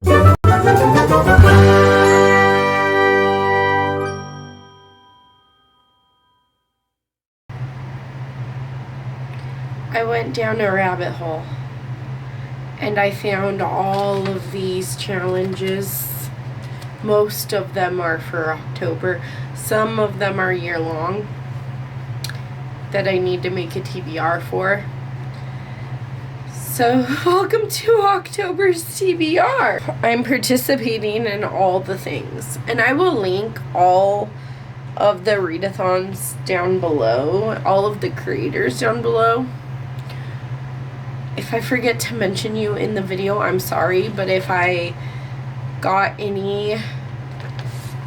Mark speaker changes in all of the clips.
Speaker 1: I went down a rabbit hole and I found all of these challenges. Most of them are for October. Some of them are year long that I need to make a TBR for. So welcome to October's TBR. I'm participating in all the things, and I will link all of the readathons down below, all of the creators down below. If I forget to mention you in the video, I'm sorry, but if I got any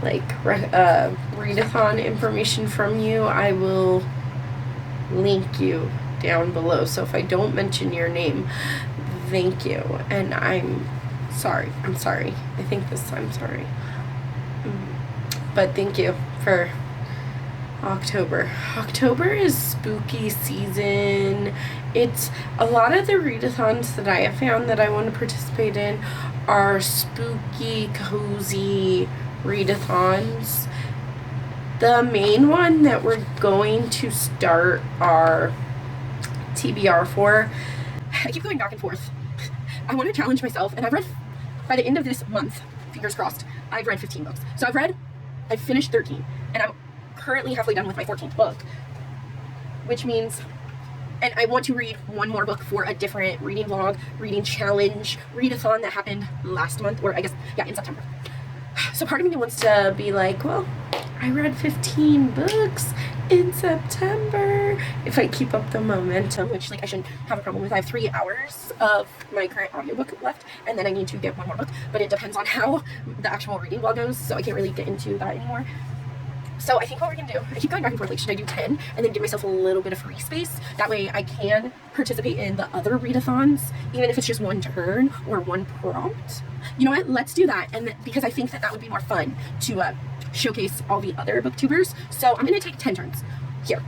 Speaker 1: readathon information from you, I will link you down below. So if I don't mention your name, thank you. And I'm sorry. I'm sorry. I think this time, sorry. But thank you for October. October is spooky season. It's a lot of the readathons that I have found that I want to participate in are spooky, cozy readathons. The main one that we're going to start our TBR for, I keep going back and forth. I want to challenge myself, and I've read, by the end of this month, fingers crossed, I've read 15 books. So I've finished 13, and I'm currently halfway done with my 14th book, which means, and I want to read one more book for a different reading vlog, reading challenge, readathon that happened last month, or I guess, yeah, in September. So part of me wants to be like, well, I read 15 books in September. If I keep up the momentum, which I shouldn't have a problem with. I have 3 hours of my current audiobook left, and then I need to get one more book, but it depends on how the actual reading vlog goes, so I can't really get into that anymore. So I think what we're going to do, I keep going back and forth, should I do 10 and then give myself a little bit of free space? That way I can participate in the other readathons, even if it's just one turn or one prompt. You know what, let's do that, and because I think that would be more fun to showcase all the other booktubers. So I'm going to take 10 turns. Here,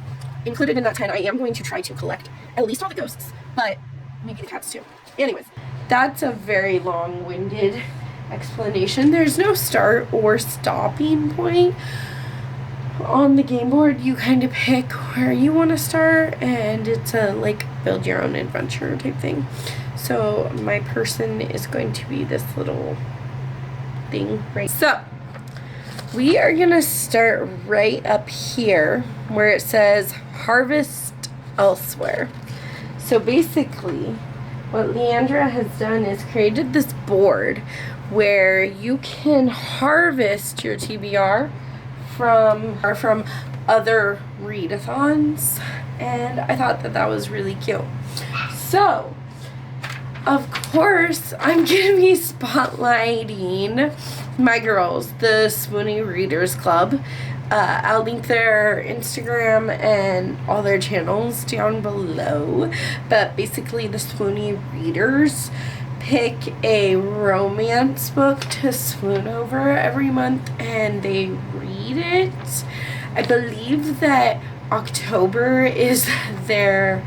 Speaker 1: included in that 10, I am going to try to collect at least all the ghosts, but maybe the cats too. Anyways, that's a very long-winded explanation. There's no start or stopping point. On the game board, you kind of pick where you want to start, and it's a build your own adventure type thing. So my person is going to be this little thing right. So we are gonna start right up here where it says harvest elsewhere. So basically what Leandra has done is created this board where you can harvest your TBR from other readathons, and I thought that was really cute. So of course I'm gonna be spotlighting my girls, the SwoonyReaders Club. I'll link their Instagram and all their channels down below, but basically the SwoonyReaders pick a romance book to swoon over every month, and they read it. I believe that October is their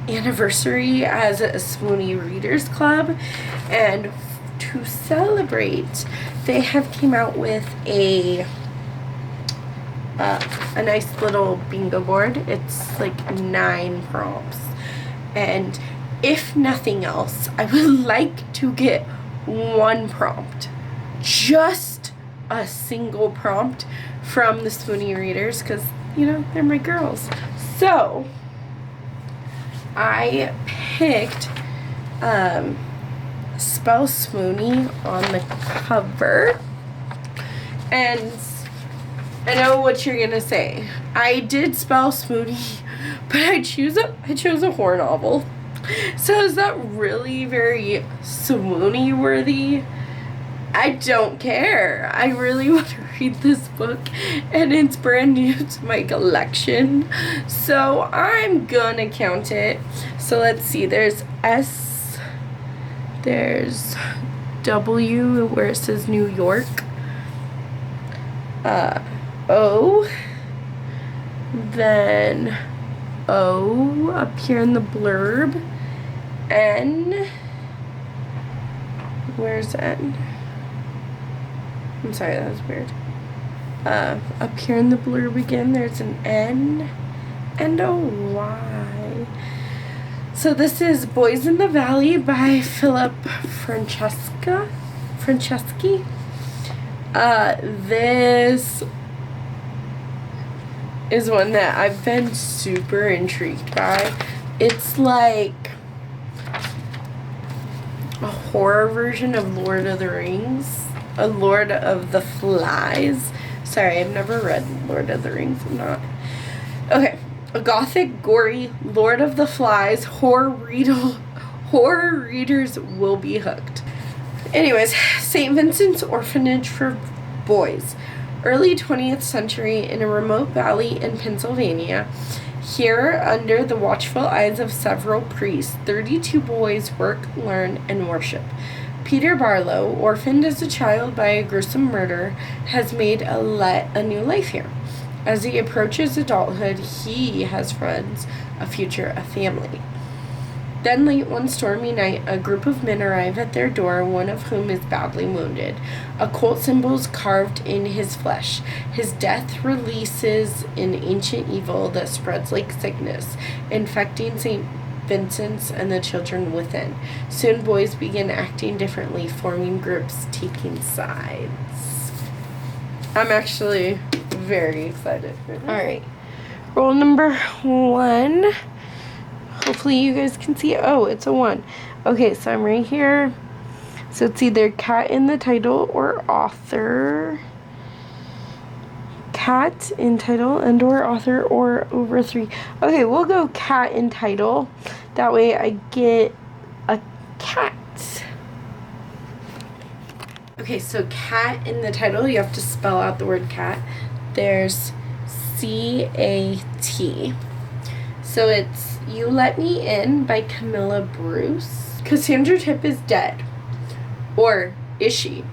Speaker 1: anniversary as a SwoonyReaders Club, and to celebrate, they have came out with a nice little bingo board. It's 9 prompts, and if nothing else, I would like to get one prompt, just a single prompt from the SwoonyReaders, because, they're my girls. So I picked spell Swoony on the cover, and I know what you're gonna say. I did spell Swoony, but I chose a horror novel. So is that really very Swoony worthy? I don't care. I really want to read this book, and it's brand new to my collection, so I'm gonna count it. So let's see, there's S, there's W where it says New York, O, then O up here in the blurb, N, where's N? I'm sorry, that was weird. Up here in the blurb again, there's an N and a Y. So this is Boys in the Valley by Philip Franceschi. This is one that I've been super intrigued by. It's like a horror version of Lord of the Rings, a Lord of the Flies. Sorry, I've never read Lord of the Rings. I'm not. Okay. A gothic, gory Lord of the Flies horror readers will be hooked. Anyways, St. Vincent's Orphanage for Boys. Early 20th century in a remote valley in Pennsylvania. Here, under the watchful eyes of several priests, 32 boys work, learn, and worship. Peter Barlow, orphaned as a child by a gruesome murder, has made a new life here. As he approaches adulthood, he has friends, a future, a family. Then late one stormy night, a group of men arrive at their door, one of whom is badly wounded. Occult symbols carved in his flesh. His death releases an ancient evil that spreads like sickness, infecting St. Vincent's and the children within. Soon boys begin acting differently, forming groups, taking sides. I'm actually very excited for this. Alright, roll number 1. Hopefully you guys can see it. Oh, it's a 1. Okay, so I'm right here. So it's either cat in the title or author. Cat in title and or author or over 3. Okay, we'll go cat in title. That way I get a cat. Okay, so cat in the title, you have to spell out the word cat. There's C-A-T. So it's You Let Me In by Camilla Bruce. Cassandra Tipp is dead. Or is she?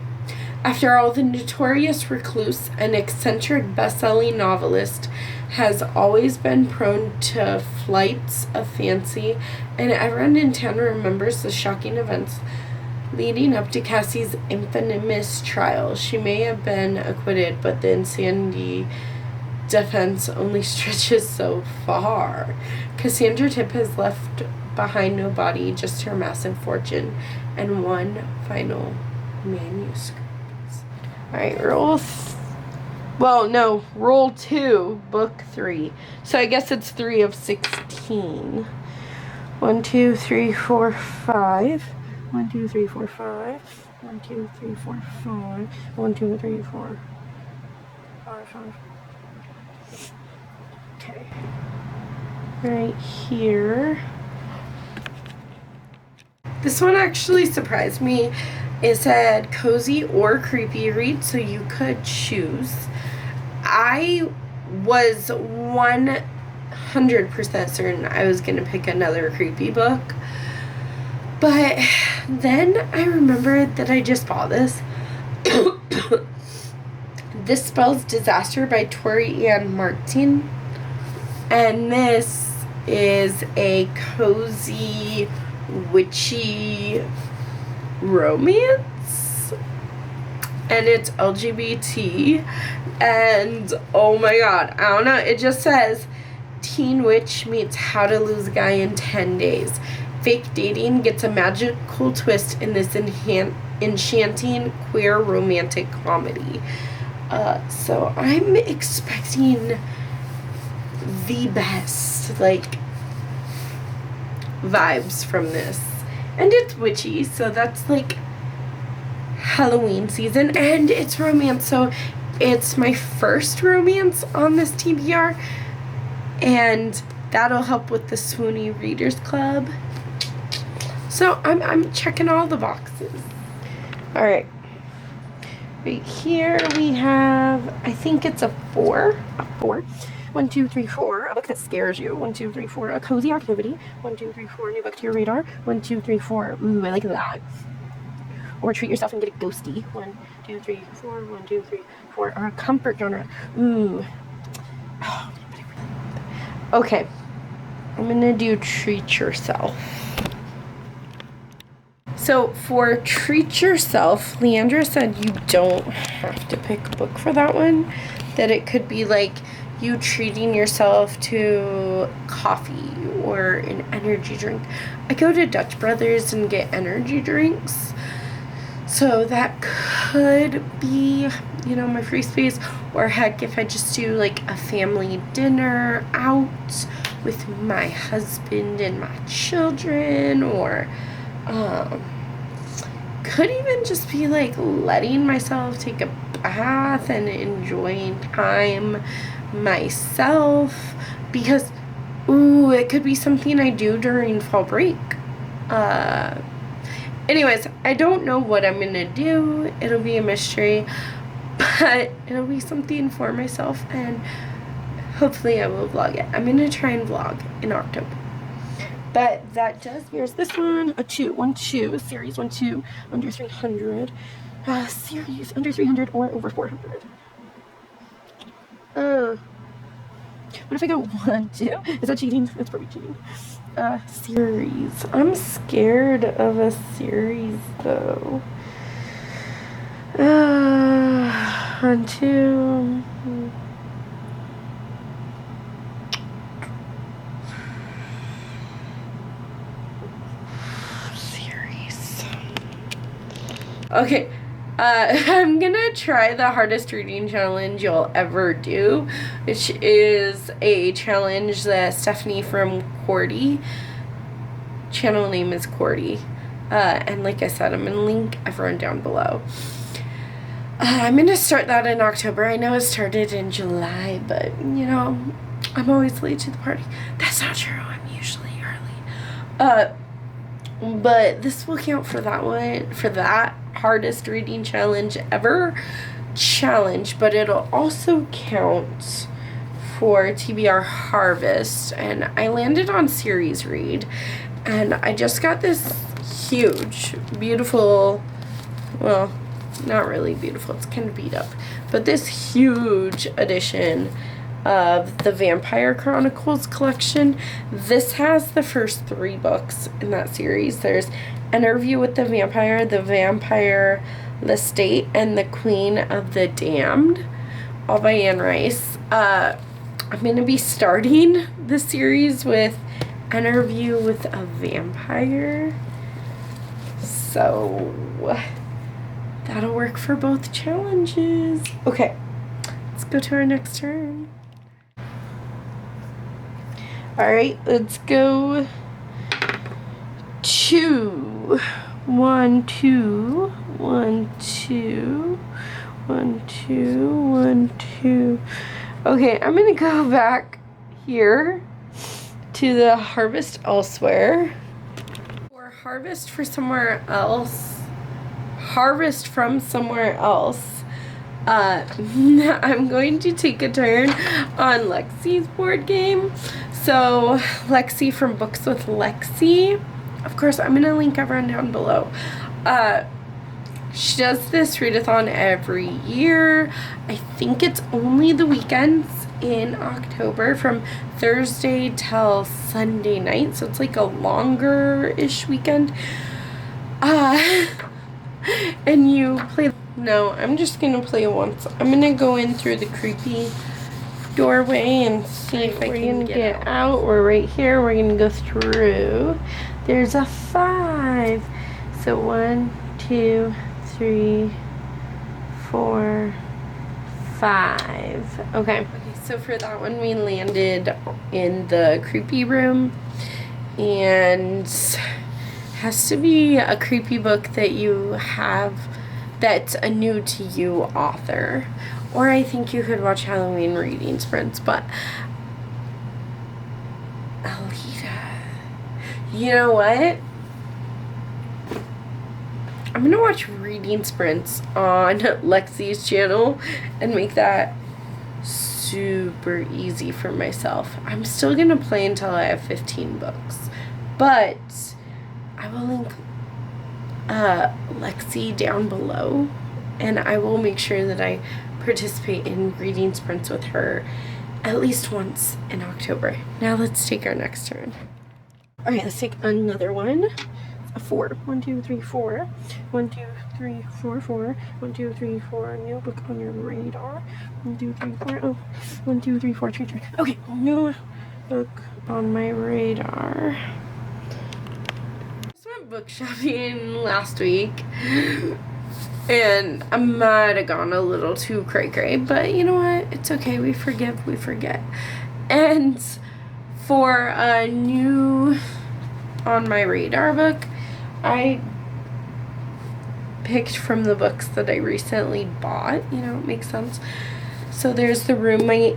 Speaker 1: After all, the notorious recluse and eccentric best-selling novelist has always been prone to flights of fancy, and everyone in town remembers the shocking events leading up to Cassie's infamous trial. She may have been acquitted, but the insanity defense only stretches so far. Cassandra Tipp has left behind no body, just her massive fortune and one final manuscript. Alright, roll 2, book 3. So I guess it's 3 of 16. 1, 2, 3, 4, 5. 1, 2, 3, 4, 5. 1, 2, 3, 4, 5. 1, 2, 3, 4, 5, 5. Okay. Right here. This one actually surprised me. It said cozy or creepy read, so you could choose. I was 100% certain I was going to pick another creepy book. But then I remembered that I just bought this. This Spells Disaster by Tori Ann Martin. And this is a cozy, witchy romance. And it's LGBT. And oh my god, I don't know. It just says teen witch meets how to lose a guy in 10 days. Fake dating gets a magical twist in this enchanting queer romantic comedy. So I'm expecting the best, vibes from this. And it's witchy, so that's, Halloween season. And it's romance, so it's my first romance on this TBR. And that'll help with the SwoonyReaders Club. So I'm checking all the boxes. Alright. Right here we have, I think it's a 4. A 4. 1, 2, 3, 4. A book that scares you. 1, 2, 3, 4. A cozy activity. 1, 2, 3, 4. New book to your radar. 1, 2, 3, 4. Ooh, I like that. Or treat yourself and get a ghosty. 1, 2, 3, 4. 1, 2, 3, 4. Or a comfort genre. Ooh. Oh, okay. I'm gonna do treat yourself. So for Treat Yourself, Leandra said you don't have to pick a book for that one. That it could be like you treating yourself to coffee or an energy drink. I go to Dutch Brothers and get energy drinks. So that could be, you know, my free space. Or heck, if I just do like a family dinner out with my husband and my children, or could even just be like letting myself take a bath and enjoying time myself, because it could be something I do during fall break. Anyways, I don't know what I'm gonna do. It'll be a mystery, but it'll be something for myself, and hopefully I will vlog it. I'm gonna try and vlog in October. But that does, here's this one, series 1, 2, under 300, series under 300 or over 400. What if I go 1, 2? Is that cheating? That's probably cheating. Series. I'm scared of a series though. 1, 2. Okay, I'm gonna try the hardest reading challenge you'll ever do, which is a challenge that Stephanie from Cordy, channel name is Cordy, and like I said, I'm gonna link everyone down below. I'm gonna start that in October. I know it started in July, but you know, I'm always late to the party. That's not true, I'm usually early. But this will count for that one, for that hardest reading challenge ever challenge, but it'll also count for TBR Harvest. And I landed on series read, and I just got this huge, beautiful, well, not really beautiful, it's kind of beat up, but this huge edition of the Vampire Chronicles collection. This has the first 3 books in that series. There's Interview with the Vampire Lestate, and The Queen of the Damned, all by Anne Rice. I'm going to be starting the series with Interview with a Vampire, so that'll work for both challenges. Okay, let's go to our next turn. Alright, let's go 2, 1, 2, 1, 2, 1, 2, 1, 2. Okay, I'm gonna go back here to the Harvest Elsewhere, or Harvest for somewhere else. Harvest from somewhere else. I'm going to take a turn on Lexi's board game. So, Lexi from Books with Lexi. Of course, I'm going to link everyone down below. She does this readathon every year. I think it's only the weekends in October from Thursday till Sunday night. So, it's like a longer-ish weekend. And you play... No, I'm just going to play once. I'm going to go in through the creepy doorway and see if I can get out. We're right here. We're going to go through. There's a 5. So 1, 2, 3, 4, 5. Okay. So for that one, we landed in the creepy room. And has to be a creepy book that you have that's a new to you author. Or I think you could watch Halloween reading sprints, but Alita. You know what? I'm gonna watch reading sprints on Lexi's channel and make that super easy for myself. I'm still gonna play until I have 15 books, but I will link Lexi down below, and I will make sure that I participate in reading sprints with her at least once in October. Now let's take our next turn. Alright, let's take another one. Let's a 4. 1, 2, 3, 4. 1, 2, 3, 4, 4. 1, 2, 3, 4. New book on your radar. 1, 2, 3, 4. Oh, 1, 2, 3, 4. 3, 3. Okay, new book on my radar. I just went book shopping last week, and I might have gone a little too cray-cray, but you know what? It's okay. We forgive, we forget. And for a new on my radar book, I picked from the books that I recently bought. You know, it makes sense. So there's The Roommate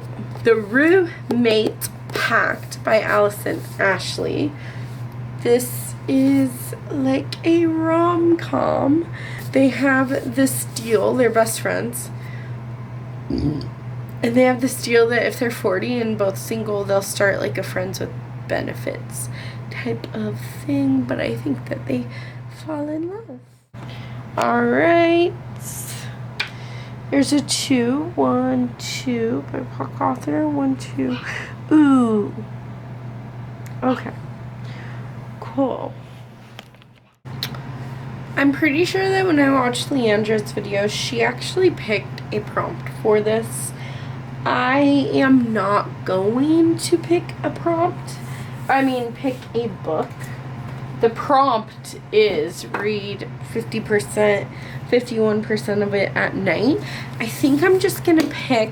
Speaker 1: Pact by Allison Ashley. This is like a rom-com. They have this deal, they're best friends. And they have this deal that if they're 40 and both single, they'll start like a friends with benefits type of thing. But I think that they fall in love. Alright. There's a 2. 1, 2 by Park Author. 1, 2. Ooh. Okay. Cool. I'm pretty sure that when I watched Leandra's video, she actually picked a prompt for this. I am not going to pick a prompt. Pick a book. The prompt is read 50%, 51% of it at night. I think I'm just going to pick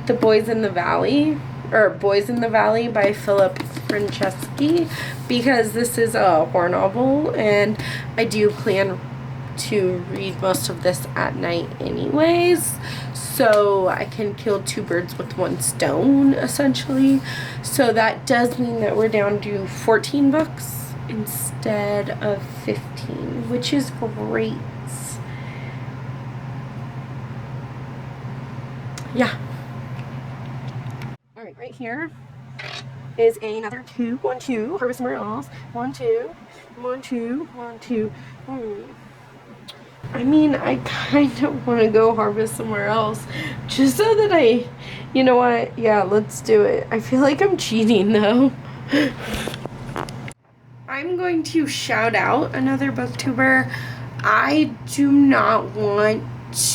Speaker 1: The Boys in the Valley, or Boys in the Valley by Philip Franceschi, because this is a horror novel, and I do plan to read most of this at night anyways, so I can kill 2 birds with 1 stone, essentially. So that does mean that we're down to 14 books instead of 15, which is great. Yeah. Alright, right here is another 2, 1, 2, Harvest Somewhere Else, 1, 2, 1, 2, 1, 2. I kind of want to go Harvest Somewhere Else, just so that you know what, yeah, let's do it. I feel like I'm cheating though. I'm going to shout out another booktuber. I do not want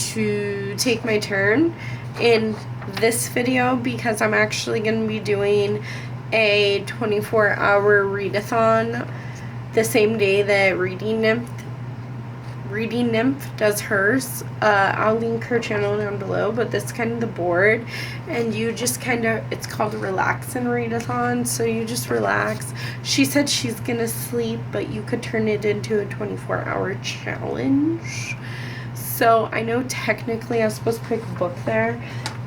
Speaker 1: to take my turn in this video because I'm actually going to be doing a 24-hour readathon the same day that Reading Nymph does hers. I'll link her channel down below, but this is kind of the board, and you just it's called Relax and Readathon, so you just relax. She said she's gonna sleep, but you could turn it into a 24-hour challenge. So I know technically I was supposed to pick a book there,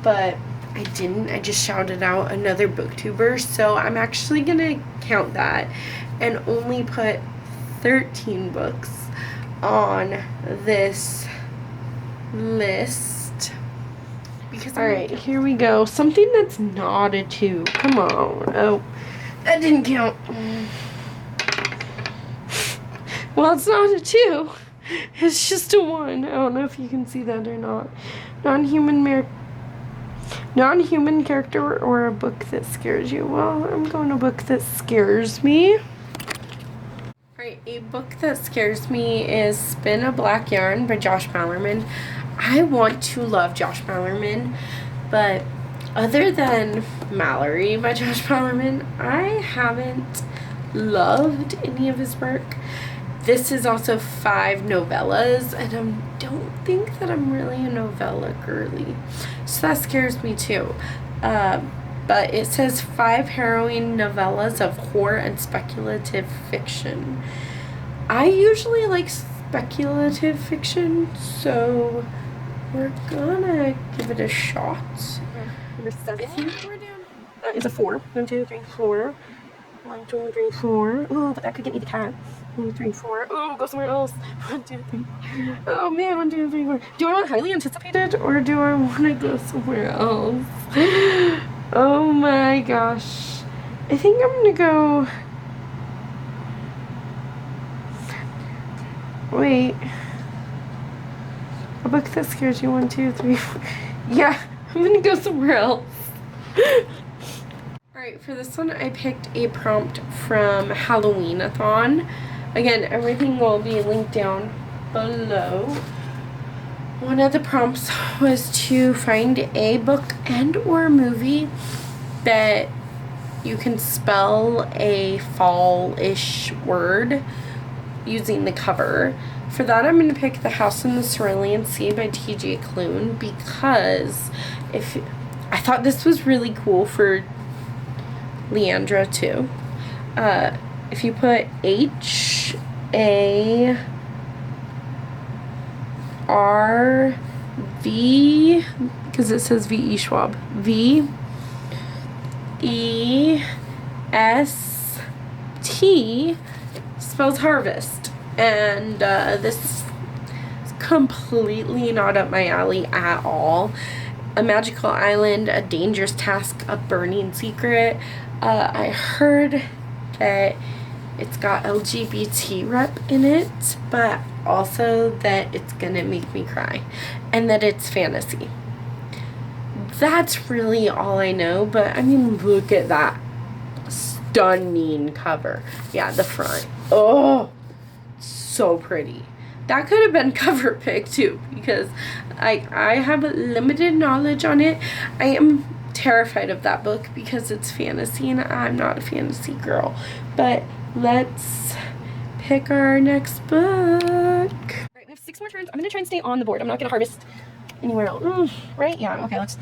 Speaker 1: but I didn't. I just shouted out another booktuber, so I'm actually gonna count that and only put 13 books on this list. Because alright, here we go. Something that's not a 2. Come on. Oh, that didn't count. Well, it's not a 2. It's just a 1. I don't know if you can see that or not. Non-human character or a book that scares you. Well, I'm going to book that scares me. Alright, a book that scares me is Spin a Black Yarn by Josh Malerman. I want to love Josh Malerman, but other than Mallory by Josh Malerman, I haven't loved any of his work. This is also 5 novellas, and I don't think that I'm really a novella girly, so that scares me too. But it says 5 harrowing novellas of horror and speculative fiction. I usually like speculative fiction, so we're gonna give it a shot. Number 7. We're down. That is a 4. 1, 2, 3, 4. 1, 2, 3, 4. Ooh, but that could get me the cat. 1, 2, 3, 4. Ooh, go somewhere else. 1, 2, 3. Oh man, 1, 2, 3, 4. Do I want highly anticipated or do I want to go somewhere else? Oh my gosh. I think I'm gonna go. Wait. A book that scares you. 1, 2, 3, 4. Yeah, I'm gonna go somewhere else. Alright, for this one I picked a prompt from Halloween-a-thon Again, everything will be linked down below. One of the prompts was to find a book and or movie that you can spell a fall-ish word using the cover. For that, I'm going to pick The House in the Cerulean Sea by T.J. Klune, because I thought this was really cool for Leandra too. If you put HARV, because it says V.E. Schwab, VEST spells harvest, and this is completely not up my alley at all. A magical island, a dangerous task, a burning secret. I heard that it's got LGBT rep in it, but also that it's gonna make me cry, and that it's fantasy. That's really all I know, but I mean, look at that stunning cover. Yeah, the front. Oh, so pretty. That could have been cover pick too, because I have limited knowledge on it. I am terrified of that book because it's fantasy and I'm not a fantasy girl. But let's pick our next book. Alright, we have 6 more turns. I'm gonna try and stay on the board. I'm not gonna harvest anywhere else. Right? Yeah, okay, let's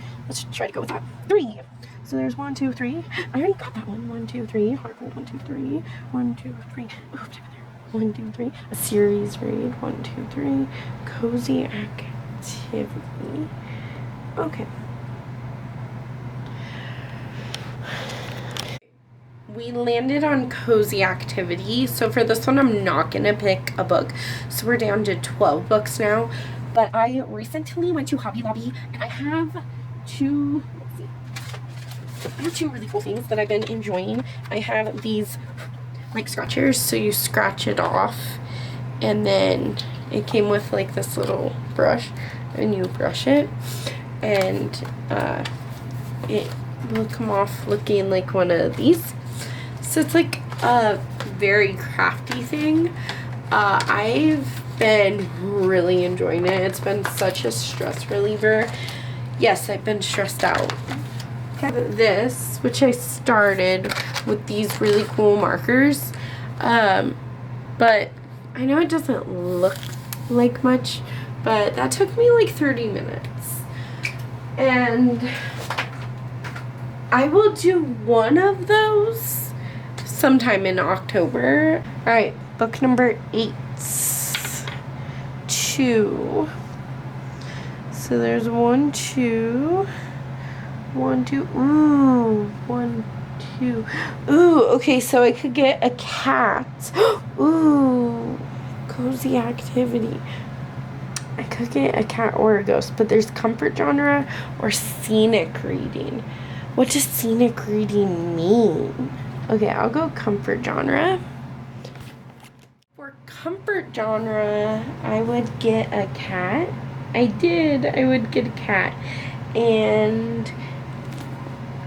Speaker 1: try to go with that. 3. So there's 1, 2, 3. I already got that one. 1, 2, 3. Hardwood. 1, 2, 3. 1, 2, 3. Ooh, 1, 2, 3. A series read. 1, 2, 3. Cozy activity. Okay. We landed on cozy activity. So for this one, I'm not going to pick a book. So we're down to 12 books now. But I recently went to Hobby Lobby and I have two really cool things that I've been enjoying. I have these like scratchers, so you scratch it off, and then it came with like this little brush, and you brush it, and it will come off looking like one of these. So it's like a very crafty thing. I've been really enjoying it. It's been such a stress reliever. Yes, I've been stressed out. This, which I started with these really cool markers, but I know it doesn't look like much, but that took me like 30 minutes, and I will do one of those sometime in October. Alright, book number 8. 2. So there's 1, 2, 1, 2. Ooh, 1, 2. Ooh, okay, so I could get a cat. Ooh, cozy activity. I could get a cat or a ghost, but there's comfort genre or scenic reading. What does scenic reading mean? Okay, I'll go comfort genre. For comfort genre, I would get a cat. I would get a cat. And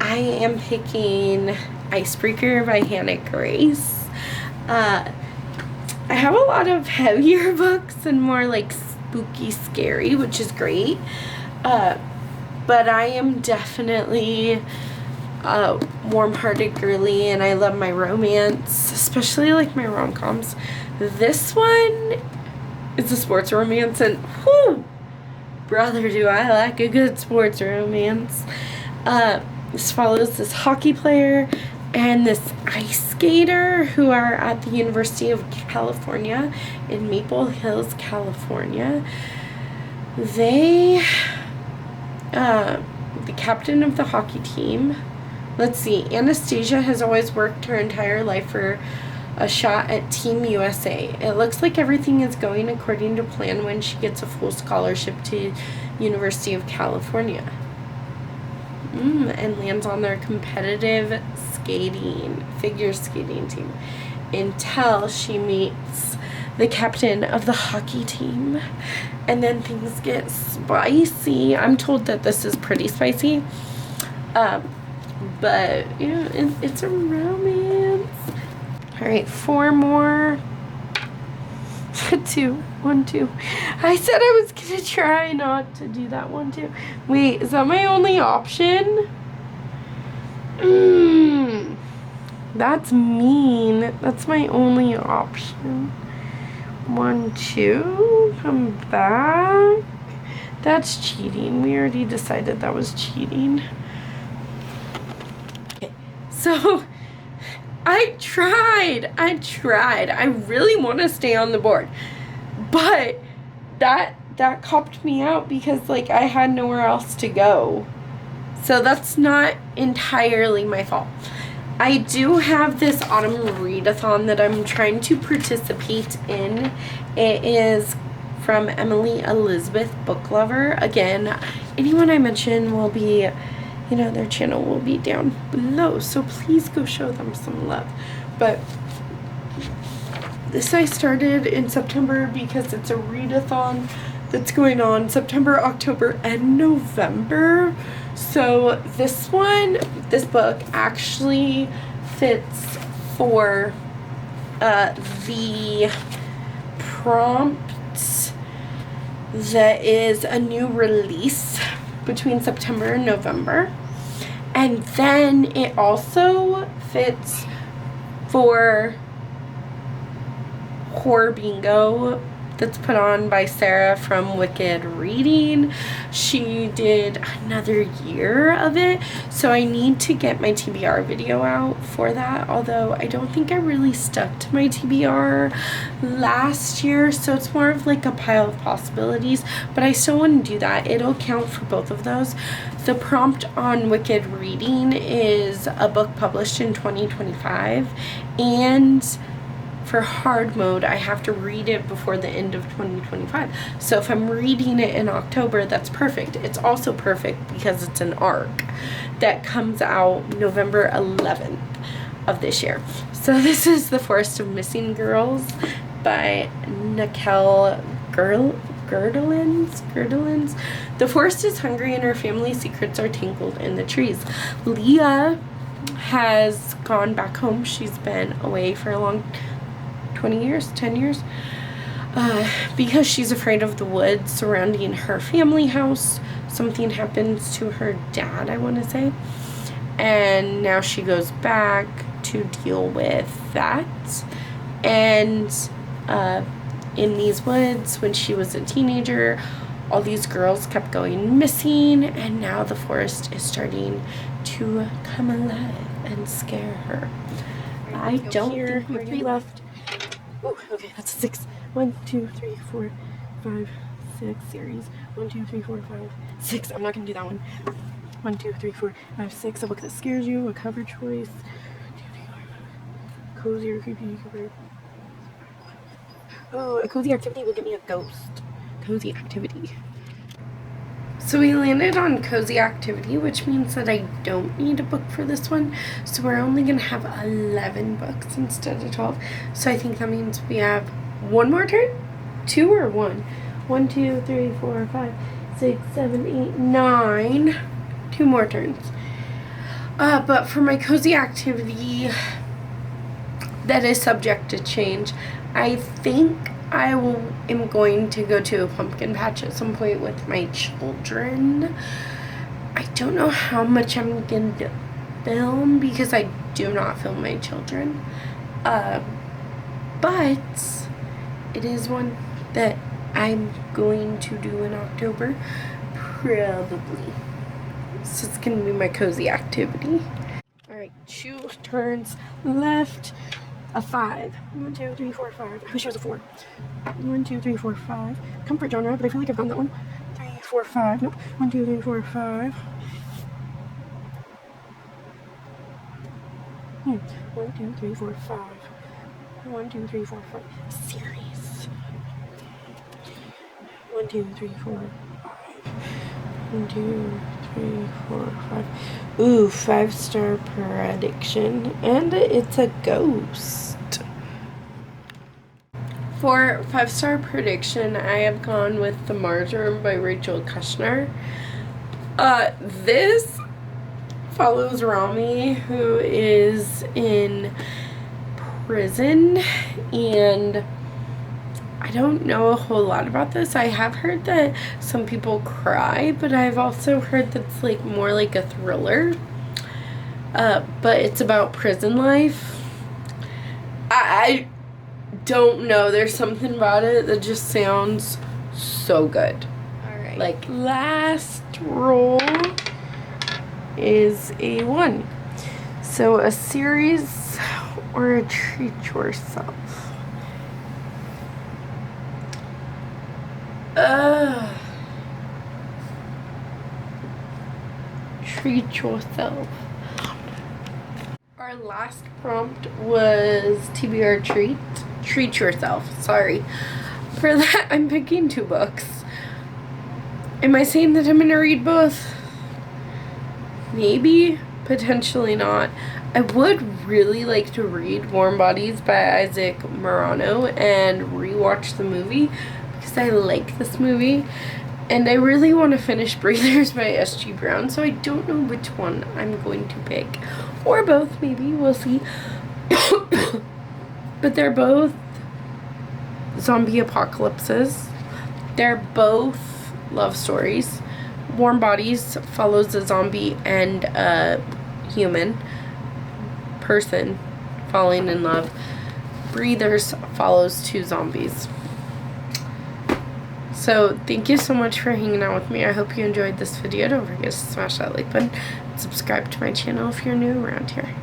Speaker 1: I am picking Icebreaker by Hannah Grace. I have a lot of heavier books and more like spooky, scary, which is great. But I am definitely a warm-hearted girly, and I love my romance, especially like my rom-coms. This one is a sports romance, and whew, brother, do I like a good sports romance. This follows this hockey player and this ice skater who are at the University of California in Maple Hills, California. They, the captain of the hockey team, let's see, Anastasia has always worked her entire life for a shot at Team USA. It looks like everything is going according to plan when she gets a full scholarship to University of California. And lands on their competitive figure skating team until she meets the captain of the hockey team, and then things get spicy. I'm told that this is pretty spicy, but yeah, it's a romance. All right, 4 more. 2, 1, 2. I said I was gonna try not to do that 1, 2. Wait, is that my only option? That's mean. That's my only option. 1, 2. Come back. That's cheating. We already decided that was cheating. Okay, so I tried. I really want to stay on the board, but that copped me out because like I had nowhere else to go. So that's not entirely my fault. I do have this autumn readathon that I'm trying to participate in. It is from Emily Elizabeth Book Lover. Again, anyone I mention will be, you know, their channel will be down below, so please go show them some love. But this I started in September because it's a readathon that's going on September, October, and November. So this book actually fits for the prompt that is a new release between September and November. And then it also fits for Horror Bingo that's put on by Sarah from Wicked Reading. She did another year of it, so I need to get my TBR video out for that, although I don't think I really stuck to my TBR last year, so it's more of like a pile of possibilities, but I still want to do that. It'll count for both of those. The prompt on Wicked Reading is a book published in 2025, and for hard mode, I have to read it before the end of 2025. So if I'm reading it in October, that's perfect. It's also perfect because it's an arc that comes out November 11th of this year. So this is The Forest of Missing Girls by Nicole Gerdelins. The forest is hungry and her family's secrets are tangled in the trees. Leah has gone back home. She's been away for a long 10 years, because she's afraid of the woods surrounding her family house. Something happens to her dad, I want to say, and now she goes back to deal with that. And in these woods, when she was a teenager, all these girls kept going missing, and now the forest is starting to come alive and scare her. I don't think we have 3 left. Oh, okay, that's a 6. 1, 2, 3, 4, 5, 6 series. 1, 2, 3, 4, 5, 6. I'm not gonna do that one. 1, 2, 3, 4, 5, 6. A book that scares you. A cover choice. Cozy or creepy cover. Oh, a cozy activity will get me a ghost. Cozy activity. So we landed on cozy activity, which means that I don't need a book for this one. So we're only going to have 11 books instead of 12. So I think that means we have one more turn? 2 or 1? 1, 2, 3, 4, 5, 6, 7, 8, 9. 2 more turns. But for my cozy activity that is subject to change, I think I am going to go to a pumpkin patch at some point with my children. I don't know how much I'm going to film because I do not film my children. But it is one that I'm going to do in October, probably. So it's going to be my cozy activity. Alright, 2 turns left. A 5. 1, 2, 3, 4, 5. I wish it was a 4. 1, 2, 3, 4, 5. Comfort genre, but I feel like I've done that one. 3, 4, 5. Nope. 1, 2, 3, 4, 5. 1, 2, 3, 4, 5. 1, 2, 3, 4, 5. Series. 1, 2, 3, 4, 5. 1, 2, 3, 4, 5. Ooh, 5-star prediction. And it's a ghost. For 5-star prediction, I have gone with The Martyr by Rachel Kushner. This follows Rami, who is in prison, and I don't know a whole lot about this. I have heard that some people cry, but I've also heard that it's like more like a thriller. But it's about prison life. I don't know. There's something about it that just sounds so good. Alright. Like, last roll is a 1. So a series or a treat yourself. Treat yourself. Our last prompt was TBR treat yourself. Sorry. For that, I'm picking 2 books. Am I saying that I'm going to read both? Maybe. Potentially not. I would really like to read Warm Bodies by Isaac Morano and rewatch the movie because I like this movie. And I really want to finish Breathers by S.G. Brown, so I don't know which one I'm going to pick. Or both, maybe. We'll see. But they're both zombie apocalypses. They're both love stories. Warm Bodies follows a zombie and a human person falling in love. Breathers follows 2 zombies. So thank you so much for hanging out with me. I hope you enjoyed this video. Don't forget to smash that like button and subscribe to my channel if you're new around here.